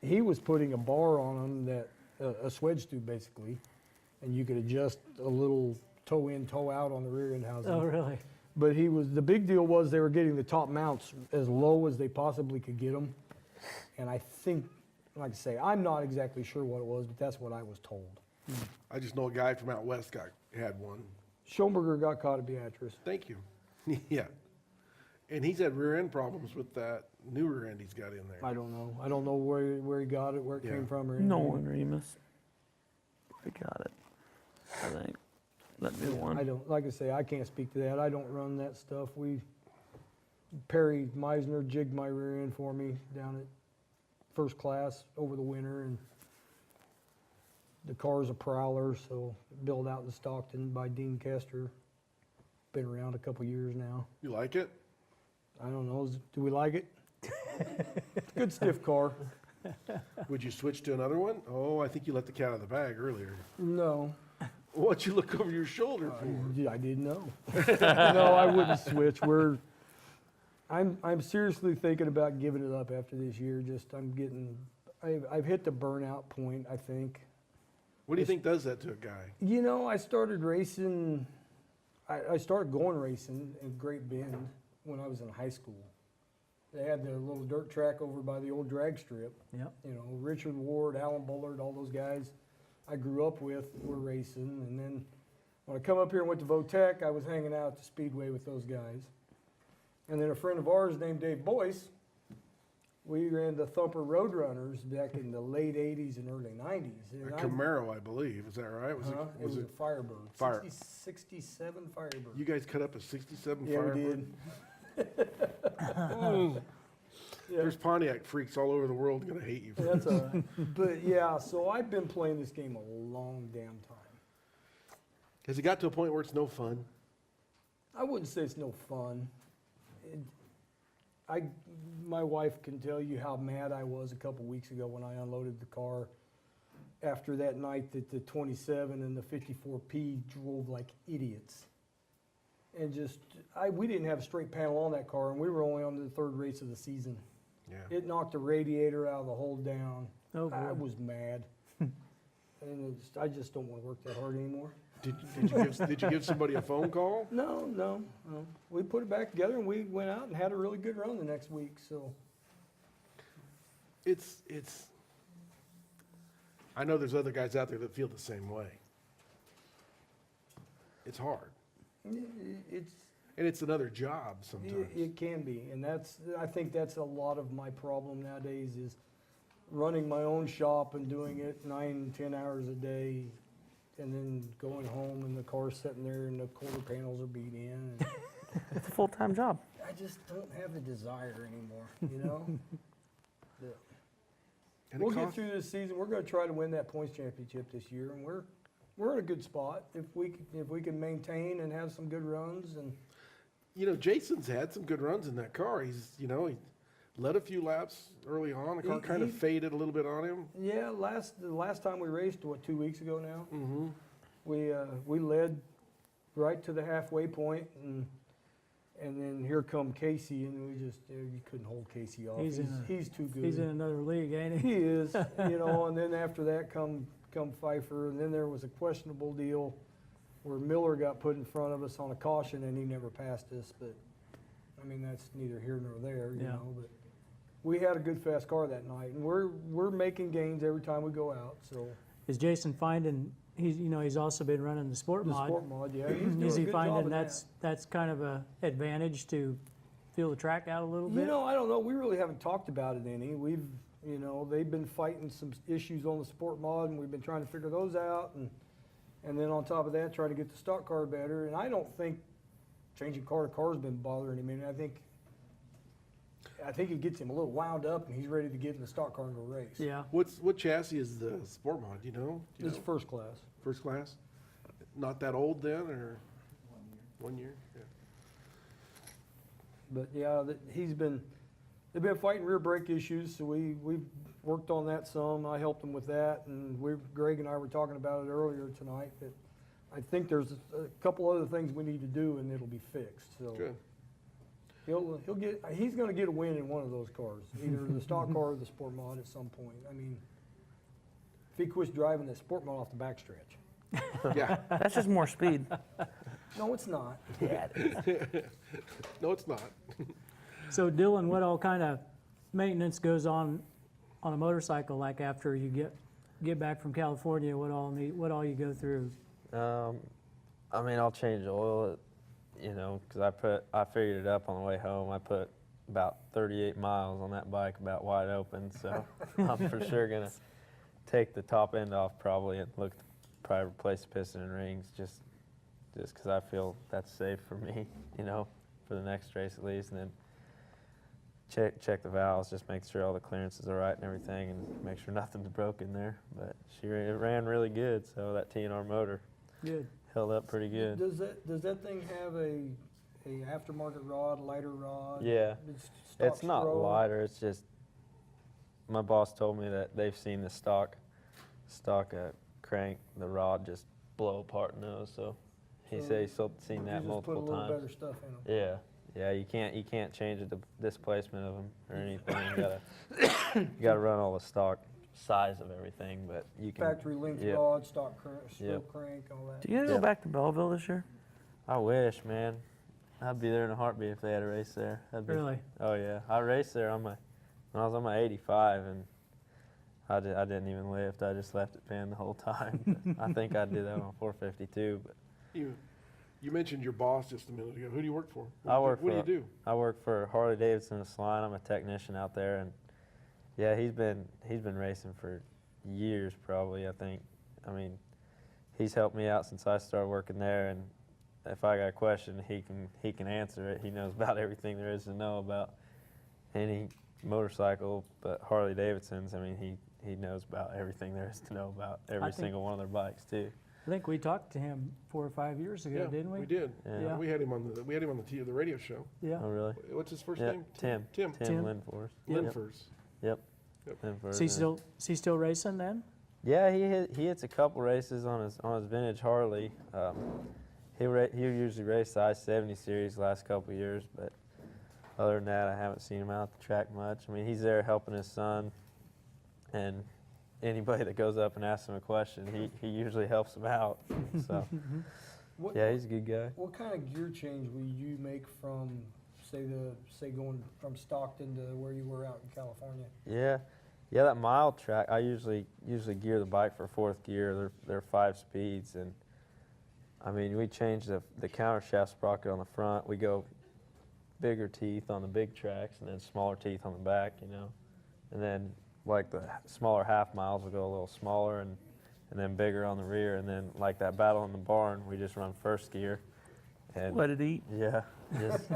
he was putting a bar on them that, a swedge tube basically, and you could adjust a little toe in, toe out on the rear end housing. Oh, really? But the big deal was they were getting the top mounts as low as they possibly could get them. And I think, like I say, I'm not exactly sure what it was, but that's what I was told. I just know a guy from out west had one. Schoenberger got caught at Beatrice. Thank you. Yeah. And he's had rear end problems with that new rear end he's got in there. I don't know. I don't know where he got it, where it Yeah. came from or anything. Nolan Remus. I got it. I think. That new one. I don't, like I say, I can't speak to that. I don't run that stuff. Perry Meisner jigged my rear end for me down at First Class over the winter, and the car's a Prowler, so built out in Stockton by Dean Kester. Been around a couple years now. You like it? I don't know, do we like it? Good stiff car. Would you switch to another one? Oh, I think you let the cat out of the bag earlier. No, What'd you look over your shoulder for? I didn't know. No, I wouldn't switch. I'm seriously thinking about giving it up after this year. I've hit the burnout point, I think. What do you think does that to a guy? You know, I started racing, I started going racing in Great Bend when I was in high school. They had their little dirt track over by the old drag strip. Yep. You know, Richard Ward, Alan Bullard, all those guys I grew up with were racing. And then when I come up here and went to Votech, I was hanging out at the Speedway with those guys. And then a friend of ours named Dave Boyce, we ran the Thumper Roadrunners back in the late 80s and early 90s. A And Camaro, I believe. Is that right? Was it was a Firebird. Fire- 67 Firebird. You guys cut up a 67 Yeah, Firebird? we did. Yeah, There's Pontiac freaks all over the world going to hate you for that's this. all right. But yeah, so I've been playing this game a long damn time. Has it got to a point where it's no fun? I wouldn't say it's no fun. My wife can tell you how mad I was a couple weeks ago when I unloaded the car after that night that the 27 and the 54P drove like idiots. And we didn't have a straight panel on that car, and we were only on the third race of the season. Yeah. It knocked the radiator out of the whole down. Oh, I boy. was mad. And I just don't want to work that hard anymore. Did you give somebody a phone call? No. We put it back together, and we went out and had a really good run the next week. So It's. I know there's other guys out there that feel the same way. It's hard, it's and it's another job sometimes. it can be, and I think that's a lot of my problem nowadays is running my own shop and doing it 9-10 hours a day, and then going home and the car's sitting there and the quarter panels are beat in. And It's a full-time job. I just don't have the desire anymore, you know? And We'll it get costs, through this season. We're going to try to win that points championship this year, and we're we're in a good spot if we can maintain and have some good runs. And You know, Jason's had some good runs in that car. He led a few laps early on. The car kind of faded a little bit on him. yeah, the last time we raced, 2 weeks ago now, we led right to the halfway point, and then here come Casey, and we just you couldn't hold Casey off. He's too good. He's in another league, ain't he? He is, and then after that come Pfeiffer, and then there was a questionable deal where Miller got put in front of us on a caution, and he never passed us. But I mean, that's neither here nor there, you know. But we had a good fast car that night, and we're making gains every time we go out. So Is Jason finding he's also been running the sport the mod? sport mod, yeah, he's doing Is a he good job finding of that's kind of a advantage to feel the track out a little that. bit? I don't know. We really haven't talked about it any. We've they've been fighting some issues on the sport mod, and we've been trying to figure those out, and then on top of that, try to get the stock car better. And I don't think changing car to car has been bothering him. I think it gets him a little wound up, and he's ready to get in the stock car and go race. Yeah. What chassis is the sport mod? Do you know? It's first class. First class? Not that old then, or 1 year? Yeah. But yeah, they've been fighting rear brake issues, so we've worked on that some. I helped them with that, and Greg and I were talking about it earlier tonight. That I think there's a couple other things we need to do, and it'll be fixed. So Good. he's going to get a win in one of those cars, either the stock car or the sport mod at some point. I mean, if he quits driving the sport mod off the backstretch. Yeah. That's just more speed. No, it's not. Yeah, it is. No, it's not. So Dylan, what all kind of maintenance goes on a motorcycle? Like after you get back from California, what all you go through? I mean, I'll change oil, because I figured it up on the way home. I put about 38 miles on that bike about wide open, so I'm for sure gonna take the top end off probably and probably replace the piston and rings just because I feel that's safe for me, for the next race at least, and then check the valves, just make sure all the clearances are right and everything, and make sure nothing's broken there. But it ran really good, so that TNR motor Good. held up pretty good. Does that thing have a aftermarket rod, lighter rod? Yeah, stock it's not stroke? lighter. It's just my boss told me that they've seen the stock crank, the rod just blow apart in those. So he said he's seen that multiple You just put a little times. better stuff in them. Yeah, you can't change the displacement of them or anything. You gotta run all the stock size of everything, but you can. Factory length Yep. rod, stock crank, Yep. crank, all that. Do you go Yep. back to Belleville this year? I wish, man. I'd be there in a heartbeat if they had a race there. Really? Oh yeah, I raced there when I was on my 85, and I didn't even lift. I just left it pinned the whole time. I think I did that on 452. But You mentioned your boss just a minute ago. Who do you work for? What do you do? I work for Harley Davidson of Saline. I'm a technician out there, and yeah, he's been racing for years probably. I think. I mean, he's helped me out since I started working there, and if I got a question, he can answer it. He knows about everything there is to know about any motorcycle, but Harley Davidson's. I mean, he knows about everything there is to know about every single one of their bikes too. I think we talked to him 4 or 5 years ago, Yeah, didn't we? We did. Yeah. We had him on the radio show. Yeah. Oh really? What's his first Yeah, name? Tim. Tim. Tim. Lindfors. Linfors. Yep. Yep. Lindfors, Is he still racing then? Yeah, he hits a couple races on his vintage Harley. He usually race the I-70 series the last couple of years, but other than that, I haven't seen him out the track much. I mean, he's there helping his son, and anybody that goes up and asks him a question, he usually helps him out. So, What, yeah, he's a good guy. What kind of gear change will you make from, say going from Stockton to where you were out in California? Yeah, that mile track, I usually gear the bike for fourth gear. They're 5 speeds, and I mean, we change the counter shaft sprocket on the front. We go bigger teeth on the big tracks and then smaller teeth on the back, and then like the smaller half miles will go a little smaller and then bigger on the rear, and then like that battle in the barn, we just run first gear and Let it eat. yeah, just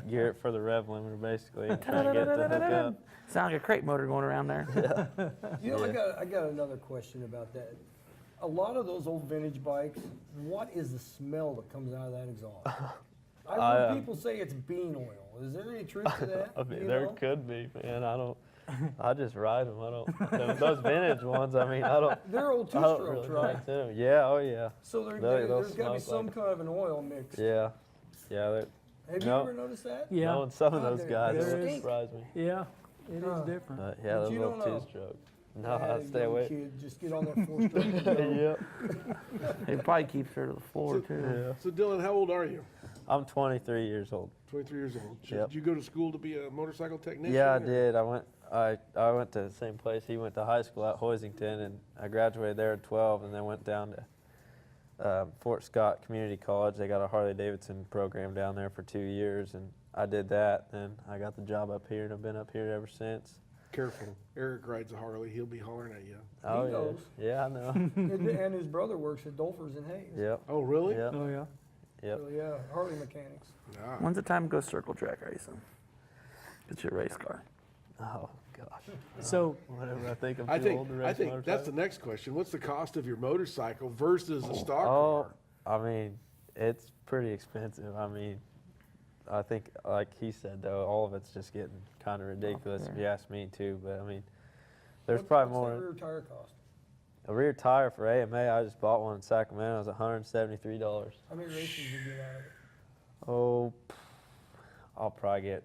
gear it for the rev limiter basically and try to get it to hook up. Sound like a crate motor going around there. I got another question about that. A lot of those old vintage bikes, what is the smell that comes out of that exhaust? I've heard people say it's bean oil. Is there any truth to that? I mean, You there know? could be, man. I don't. I just ride them. I don't. Those vintage ones. I mean, I don't. They're old I don't two-strokes, really right? like them. Yeah. Oh yeah. So They'll there's got to be smoke some like- kind of an oil mix. Yeah. Yeah. Have you No. ever noticed that? Yeah, Knowing some of God, those they're- guys, they're it would stink. surprise me. yeah, it Huh. is different. But yeah, But those you little don't know. two-stroke. No, Yeah, I stay young away. Kid, just get on that four-stroke. and go. Yep. It probably keeps her to the floor too. Yeah. So Dylan, how old are you? I'm 23 years old. 23 years old. Yep. Did you go to school to be a motorcycle technician? Yeah, I or- did. I went to the same place. He went to high school at Hoisington, and I graduated there at 12, and then went down to Fort Scott Community College. They got a Harley Davidson program down there for 2 years, and I did that. Then I got the job up here, and I've been up here ever since. Careful. Eric rides a Harley. He'll be hollering at you. Oh yeah, knows. yeah, I know. And his brother works at Dolphers and Hayes. Yep, Oh, really? yep, Oh, yeah. yep. So yeah, Harley mechanics. Nah. When's the time to go circle track racing? Get your race car. Oh gosh. So, Whatever. I think I'm I too old to think race that's the motorcycles. next question. What's the cost of your motorcycle versus a stock Oh, car? I mean, it's pretty expensive. I mean, I think, like he said, though, all of it's just getting kind of ridiculous if there. you ask me too. But I mean, there's What's probably that more. rear tire cost? A rear tire for AMA, I just bought one in Sacramento. It was $173. How many races did you get out of it? Oh, I'll probably get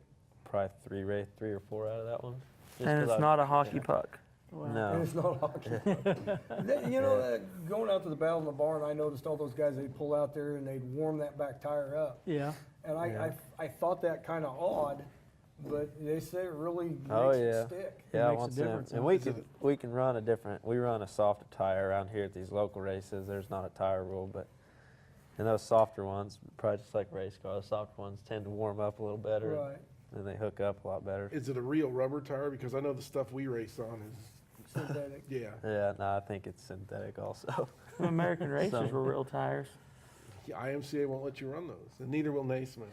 three or four out of that one. Just And 'cause it's not a hockey puck. well, And No. it's not hockey. You know, going out to the battle in the barn, I noticed all those guys, they'd pull out there and they'd warm that back tire up. yeah, And I thought that kind of odd, but they say it really makes Oh, it yeah. stick. Yeah, makes a once difference, and huh? we can run a different. We run a softer tire around here at these local races. There's not a tire rule, but and those softer ones, probably just like race cars, the softer ones tend to warm up a little better, Right. and they hook up a lot better. Is it a real rubber tire? Because I know the stuff we race on is, Synthetic. yeah. Yeah, no, I think it's synthetic also. The American racers Some. were real tires. Yeah, IMCA won't let you run those, and neither will Naismith.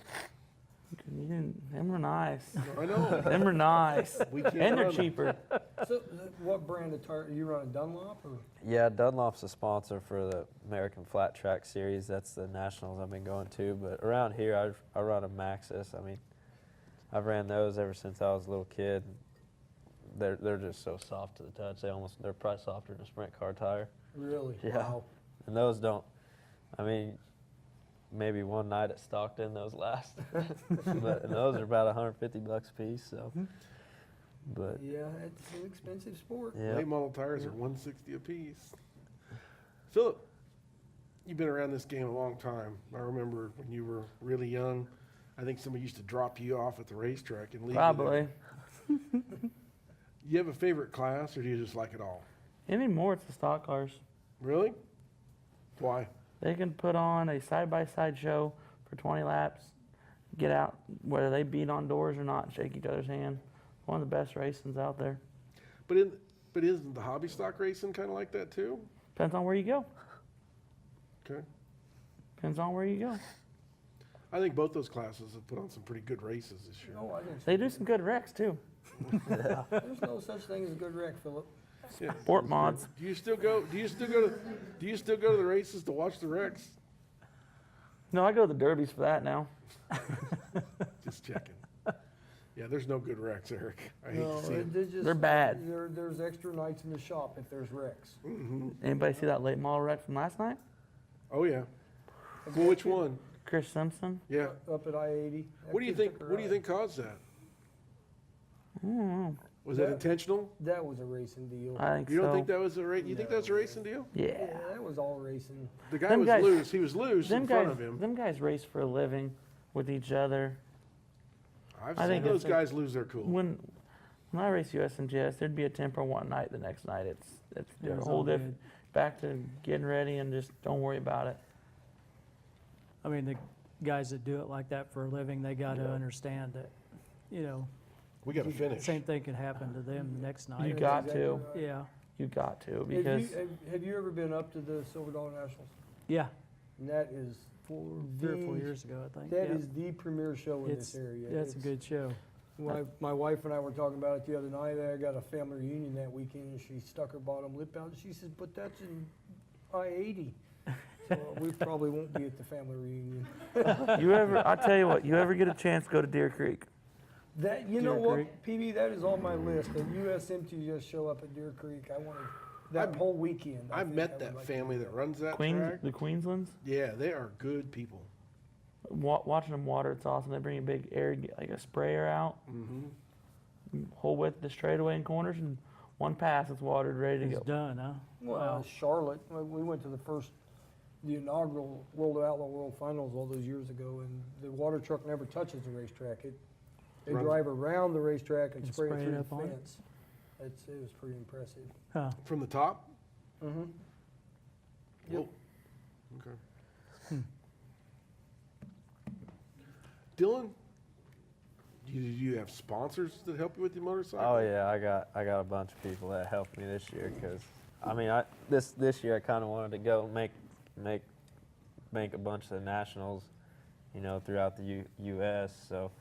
You didn't, them were nice. I know. Them were nice. We can't And they're run them. cheaper. So what brand of tire, you run a Dunlop or? Yeah, Dunlop's a sponsor for the American Flat Track Series. That's the nationals I've been going to. But around here, I run a Maxxis. I mean, I've ran those ever since I was a little kid. They're just so soft to the touch. They're probably softer than a sprint car tire. Really? Yeah. Wow. And those don't. I mean, maybe one night at Stockton those last. But and those are about $150 a piece. So, but Yeah, it's an expensive sport. yeah. Late model tires are $160 a piece. Philip, you've been around this game a long time. I remember when you were really young. I think somebody used to drop you off at the racetrack and leave you there. Probably. You have a favorite class, or do you just like it all? Anymore, it's the stock cars. Really? Why? They can put on a side-by-side show for 20 laps, get out, whether they beat on doors or not, shake each other's hand. One of the best racings out there. But isn't the hobby stock racing kind of like that too? Depends on where you go. Okay. Depends on where you go. I think both those classes have put on some pretty good races this year. No, I think They do some good wrecks too. there's no such thing as a good wreck, Philip. Yeah. Sport mods. Do you still go to the races to watch the wrecks? No, I go to the derbies for that now. Just checking. Yeah, there's no good wrecks, Eric. I hate No, to see it. they're just, They're bad. There's extra nights in the shop if there's wrecks. Anybody see that late model wreck from last night? Oh yeah. Well, which one? Chris Simpson? Yeah. Up at I-80. What do you think caused that? I don't know. Was that intentional? That was a racing deal. I think You don't so. think that was a race? You think that's a racing deal? Yeah. Yeah, that was all racing. The guy Them was guys- loose. He was loose Them in front guys, of him. them guys race for a living with each other. I've I seen think those it's a- guys lose their cool. When I race USNGS, there'd be a temper one night, the next night it's Yeah, a it's whole all different. Back to getting ready and just don't worry about it. I mean, the guys that do it like that for a living, they got to Yeah. understand that, you know, We got to finish. same thing can happen to them the next night. You That's got exactly to. right. Yeah, You got to Have because have you ever been up to the Silver Dollar Nationals? yeah, And that is 3 or 4 the- years ago, I think. That yeah. is the premier show in It's- this area. That's a It's- good show. My wife and I were talking about it the other night. I got a family reunion that weekend, and she stuck her bottom lip out. And she said, "But that's in I-80. So we probably won't be at the family reunion. I tell you what, you ever get a chance, go to Deer Creek. That, you know Deer what, Creek. PB, that is on my list. The USMT just show up at Deer Creek. I wanted that whole weekend. I've met that family that runs that track. The Queenslands. Yeah, they are good people. Watching them water, it's awesome. They bring a big air, like a sprayer out, whole width of the straightaway and corners, and one pass, it's watered, ready to It's go. done, huh? Well, Charlotte, we went to the inaugural World Outlaw World Finals all those years ago, and the water truck never touches the racetrack. They Runs- drive around the racetrack and And spray spray it it through the up on it? fence. It was pretty impressive. Huh. From the top? Mm-hmm. Whoa. Okay. Dylan, do you have sponsors that help you with your motorcycle? Oh yeah, I got a bunch of people that helped me this year because I mean this year I kind of wanted to go make a bunch of the nationals, you know, throughout the U.S. So,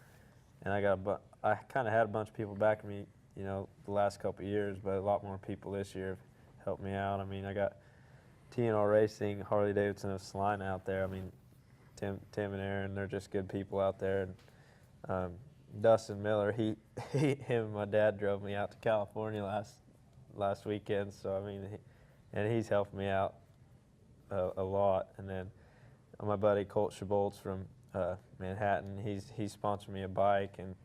and I kind of had a bunch of people backing me, you know, the last couple of years, but a lot more people this year have helped me out. I mean, I got TNR Racing, Harley Davidson of Salina out there. I mean, Tim and Aaron, they're just good people out there. And Dustin Miller, him and my dad drove me out to California last weekend. So I mean, and he's helped me out a lot. And then my buddy Colt Shaboltz from Manhattan, he sponsored me a bike, and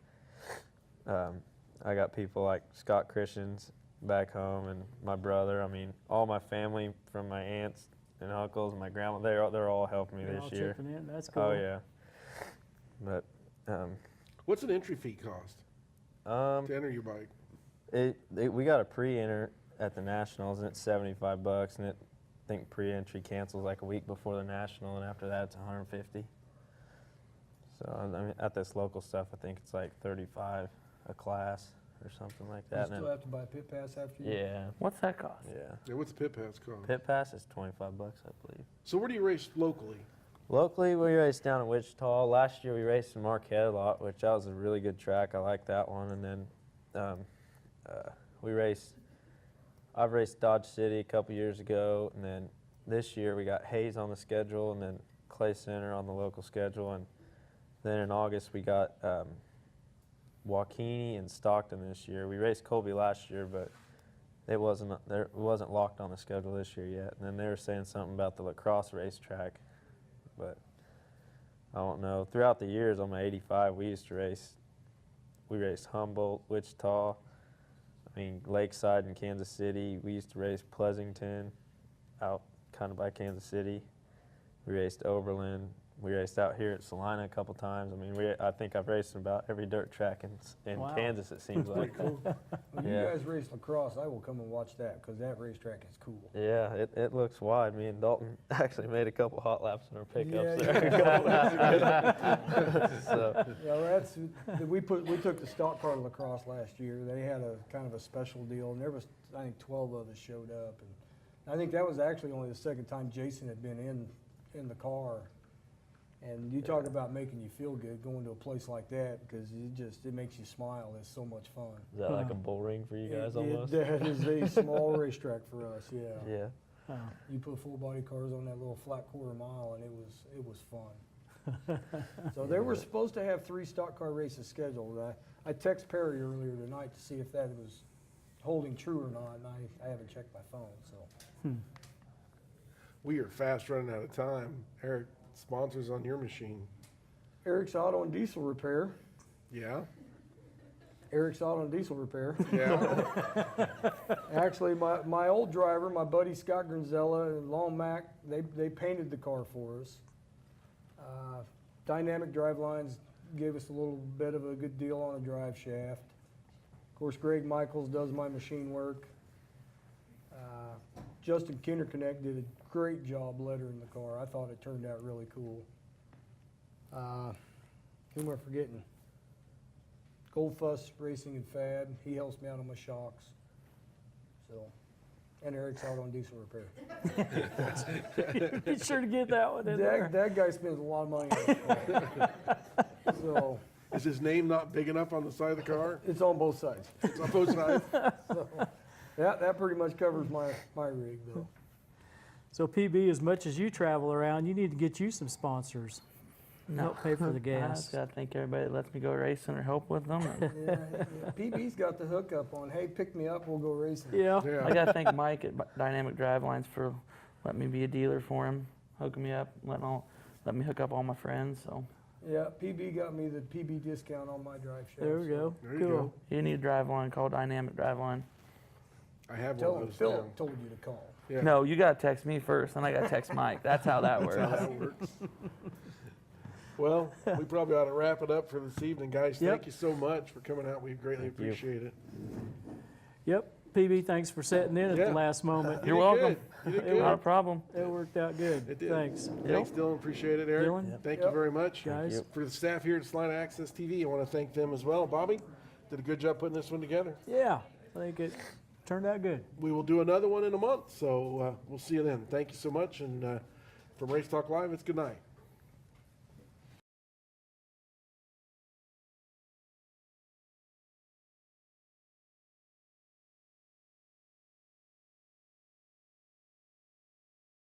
I got people like Scott Christians back home, and my brother. I mean, all my family from my aunts and uncles and my grandma, they're all helping me They're this all year. chipping in. That's cool. Oh yeah, but What's an entry fee cost to enter your bike? we got a pre-enter at the Nationals, and it's $75, and I think pre-entry cancels like a week before the National, and after that it's $150. So I mean, at this local stuff, I think it's like $35 a class or something like You that. still have to buy a pit pass after you. Yeah, What's that cost? yeah. Yeah, what's the pit pass cost? Pit pass is $25, I believe. So where do you race locally? Locally, we raced down in Wichita. Last year, we raced in Marquette a lot, which that was a really good track. I like that one. And then I've raced Dodge City a couple years ago, and then this year we got Hayes on the schedule, and then Clay Center on the local schedule, and then in August we got Waukene and Stockton this year. We raced Colby last year, but it wasn't locked on the schedule this year yet. And then they were saying something about the lacrosse racetrack, but I don't know. Throughout the years on my 85, we raced Humboldt, Wichita, I mean Lakeside in Kansas City. We used to race Pleasanton out kind of by Kansas City. We raced Oberlin. We raced out here at Salina a couple times. I mean, I think I've raced in about every dirt track in Wow. Kansas, it seems like. When Yeah. you guys race lacrosse, I will come and watch that because that racetrack is cool. Yeah, it looks wide. Me and Dalton actually made a couple hot laps in our pickups Yeah, there. So, Yeah, we took the stock car to lacrosse last year. They had a kind of a special deal, and there was, I think, 12 of us showed up, and I think that was actually only the second time Jason had been in the car. And you talk about making you feel good going to a place like that because it makes you smile. It's so much fun. is that like a bull ring for you guys almost? That is a small racetrack for us. Yeah. Yeah. Oh. You put full body cars on that little flat quarter mile, and it was fun. So they were supposed to have 3 stock car races scheduled. I texted Perry earlier tonight to see if that was holding true or not, and I haven't checked my phone. So We are fast running out of time. Eric, sponsors on your machine. Eric's Auto and Diesel Repair. Yeah? Eric's Auto and Diesel Repair. Yeah? Actually, my old driver, my buddy Scott Granzella and Long Mac, they painted the car for us. Dynamic Drive Lines gave us a little bit of a good deal on a drive shaft. Of course, Greg Michaels does my machine work. Justin Kinderconnect did a great job lettering the car. I thought it turned out really cool. Who am I forgetting? Gold Fuss Racing and Fab. He helps me out on my shocks. So, and Eric's Auto and Diesel Repair. Be sure to get that one in there. That guy spends a lot of money on his car. So, Is his name not big enough on the side of the car? it's on both sides. It's on both sides? So, that pretty much covers my rig, though. So PB, as much as you travel around, you need to get you some sponsors. Help pay for the I gas. just gotta thank everybody that lets me go racing or help with them. And Yeah, PB's got the hookup on, hey, pick me up, we'll go racing. Yeah. Yeah. I gotta thank Mike at Dynamic Drivelines for letting me be a dealer for him, hooking me up, let me hook up all my friends. So Yeah, PB got me the PB discount on my drive shaft. There we go. There you Cool. go. you need a driveline, call Dynamic Driveline. I have Tell one him of those now. Philip told you to call. Yeah. No, you gotta text me first, then I gotta text Mike. That's how that That's how works. that works. Well, we probably ought to wrap it up for this evening, guys. Yep. Thank you so much for coming out. We greatly Thank you. appreciate it. Yep. PB, thanks for setting in at Yeah. the last moment. You're You did welcome. good. You did Not a good. problem. It worked out good. It did. Thanks. Thanks, Dylan. Appreciate it, Eric. Dylan? Thank you Yep. very much. Guys. you. For the staff here at Salina Access TV, I want to thank them as well. Bobby did a good job putting this one together. Yeah, I think it turned out good. We will do another one in a month, so we'll see you then. Thank you so much, and from Racetalk Live, it's good night.